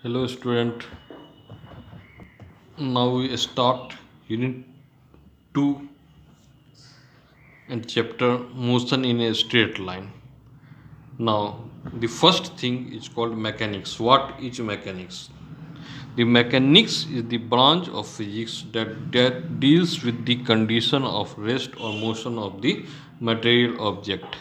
Hello student, now we start unit 2 and chapter motion in a straight line. Now the first thing is called mechanics. What is mechanics? The mechanics is the branch of physics that deals with the condition of rest or motion of the material object.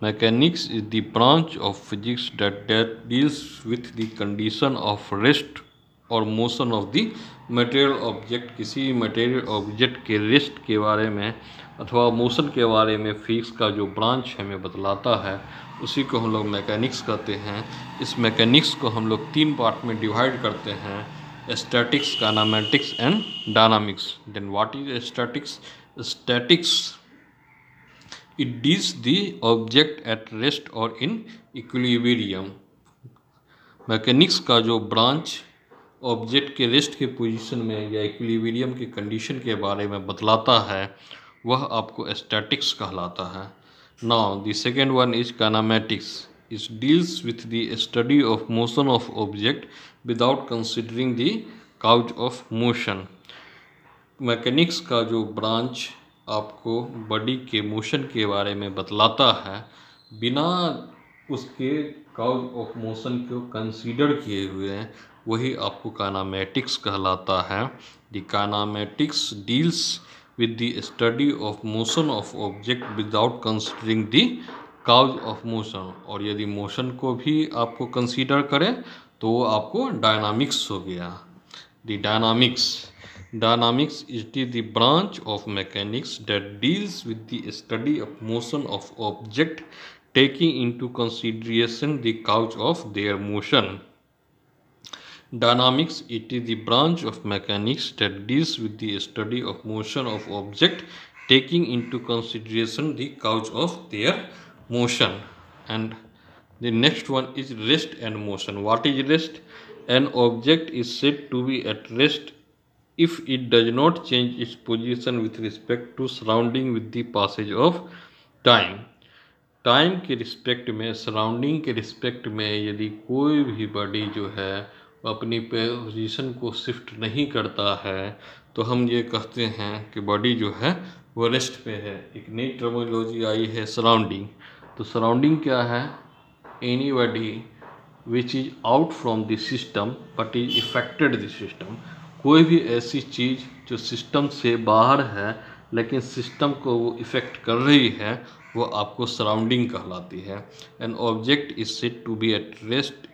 Mechanics is the branch of physics that deals with the condition of rest और motion of the material object. किसी material object के रेस्ट के बारे में अथवा motion के बारे में फिजिक्स का जो ब्रांच हमें बतलाता है उसी को हम लोग मैकेनिक्स कहते हैं। इस मैकेनिक्स को हम लोग 3 पार्ट में डिवाइड करते हैं, statics, kinematics and dynamics. Then what is statics? Statics it deals the object at rest और इन इक्विलिब्रियम। मैकेनिक्स का जो ब्रांच ऑब्जेक्ट के रेस्ट के पोजीशन में या इक्विलिब्रियम के कंडीशन के बारे में बतलाता है वह आपको स्टैटिक्स कहलाता है। Now the second one is kinematics. It deals with the study of motion of object without considering the cause of motion. Mechanics का जो ब्रांच आपको बॉडी के मोशन के बारे में बतलाता है बिना उसके काउज ऑफ मोशन को कंसीडर किए हुए, वही आपको काइनेमेटिक्स कहलाता है। The kinematics deals with the study of motion of object without considering the cause of motion. और यदि मोशन को भी आपको कंसीडर करें तो वो आपको डायनामिक्स हो गया। The dynamics is the branch of mechanics that deals with the study of motion of object taking into consideration the cause of their motion. Dynamics it is the branch of mechanics that deals with the study of motion of object taking into consideration the cause of their motion. And the next one is rest and motion. What is rest? An object is said to be at rest if it does not change its position with respect to surrounding with the passage of time. Time के respect में, surrounding के respect में यदि कोई भी body जो है वो अपनी पोजीशन को शिफ्ट नहीं करता है तो हम ये कहते हैं कि बॉडी जो है वो रेस्ट पे है। एक नई टर्मिनोलॉजी आई है सराउंडिंग। तो सराउंडिंग क्या है? Any body which is out from the system but is affected the system. कोई भी ऐसी चीज़ जो सिस्टम से बाहर है लेकिन सिस्टम को वो इफ़ेक्ट कर रही है वो आपको सराउंडिंग कहलाती है। An object is said to be at rest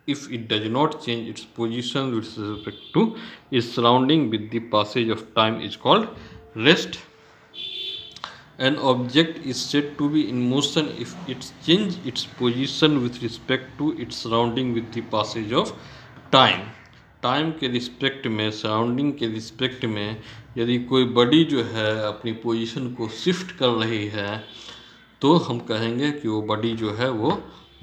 if it does not change its position with respect to its surrounding with the passage of time is called rest. An object is said to be in motion if its change its position with respect to its surrounding with the passage of time. Time के respect में, surrounding के respect में यदि कोई body जो है अपनी position को शिफ्ट कर रही है तो हम कहेंगे कि वो बॉडी जो है वो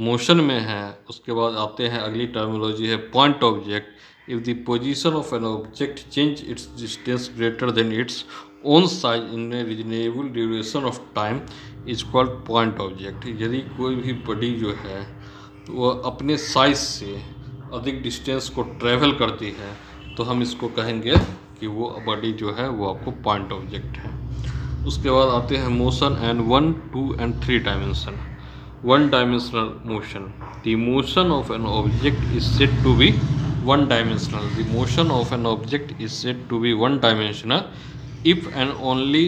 मोशन में है। उसके बाद आते हैं अगली टर्मिनोलॉजी है point object. If the position of an object change it's distance greater than its own size in A reasonable duration of time is called point object. यदि कोई भी बॉडी जो है तो वह अपने साइज से अधिक डिस्टेंस को ट्रैवल करती है तो हम इसको कहेंगे कि वो बॉडी जो है वो आपको पॉइंट ऑब्जेक्ट है। उसके बाद आते हैं motion and 1, 2 and 3 dimension. 1 dimensional motion. The motion of an object is said to be 1 dimensional. The motion of an object is said to be 1 dimensional if and only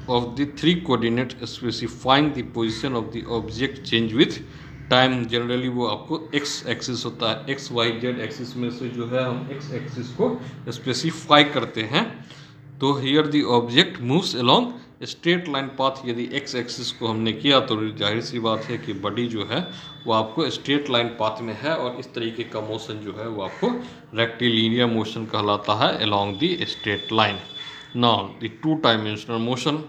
of the 3 coordinates specifying the position of the object change with time. Generally वो आपको x axis होता है। X Y Z axis में से जो है हम x axis को स्पेसिफाई करते हैं। तो here the object moves along straight line path. यदि एक्स एक्सिस को हमने किया तो जाहिर सी बात है कि बॉडी जो है वो आपको स्ट्रेट लाइन पाथ में है और इस तरीके का मोशन जो है वो आपको रेक्टिलिनियर मोशन कहलाता है along the straight line. Now the 2 dimensional motion.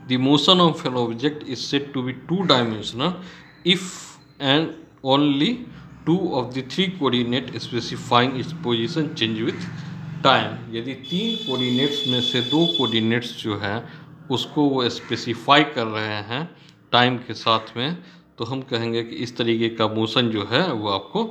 The motion of an object is said to be 2 dimensional if and only 2 of the 3 coordinates specifying its position change with time। यदि 3 coordinates में से 2 coordinates जो है उसको वो specify कर रहे हैं टाइम के साथ में तो हम कहेंगे कि इस तरीके का मोशन जो है वो आपको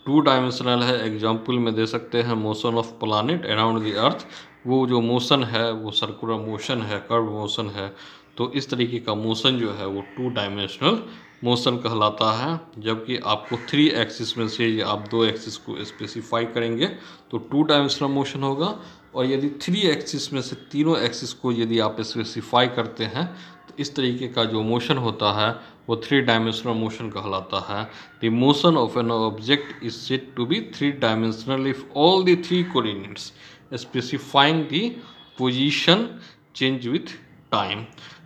टू डायमेंशनल है। एग्जाम्पल में दे सकते हैं motion of planet around the earth, वो जो मोशन है वो सर्कुलर मोशन है, कर्व मोशन है। तो इस तरीके का मोशन जो है वो टू डायमेंशनल मोशन कहलाता है। जबकि आपको 3 एक्सिस में से आप 2 एक्सिस को स्पेसिफाई करेंगे तो टू डायमेंशनल मोशन होगा, और यदि 3 एक्सिस में से तीनों एक्सिस को यदि आप स्पेसिफाई करते हैं तो इस तरीके का जो मोशन होता है वो 3 डायमेंशनल मोशन कहलाता है। The motion of an object is said to be 3 dimensional if all the 3 coordinates specifying the position change with time.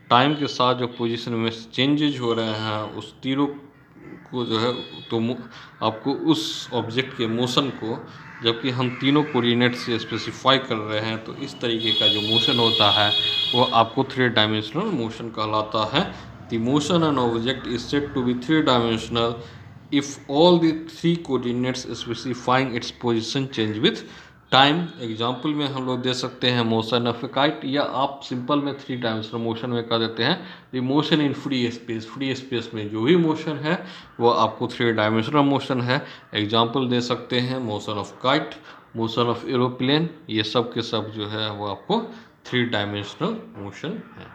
Time के साथ जो पोजीशन में चेंजेज हो रहे हैं उस तीनों को जो है तो आपको उस ऑब्जेक्ट के मोशन को, जबकि हम तीनों कोऑर्डिनेट से स्पेसिफाई कर रहे हैं, तो इस तरीके का जो मोशन होता है वो आपको 3 डायमेंशनल मोशन कहलाता है। The motion an object is said to be 3 dimensional if all the 3 coordinates specifying its position change with time. Example में हम लोग दे सकते हैं मोशन ऑफ ए काइट, या आप सिंपल में 3 डायमेंशनल मोशन में कह देते हैं the motion in free space. Free space में जो भी मोशन है वो आपको 3 डायमेंशनल मोशन है। एग्जाम्पल दे सकते हैं motion of kite, motion of aeroplane, ये सब के सब जो है वो आपको 3 डायमेंशनल मोशन है।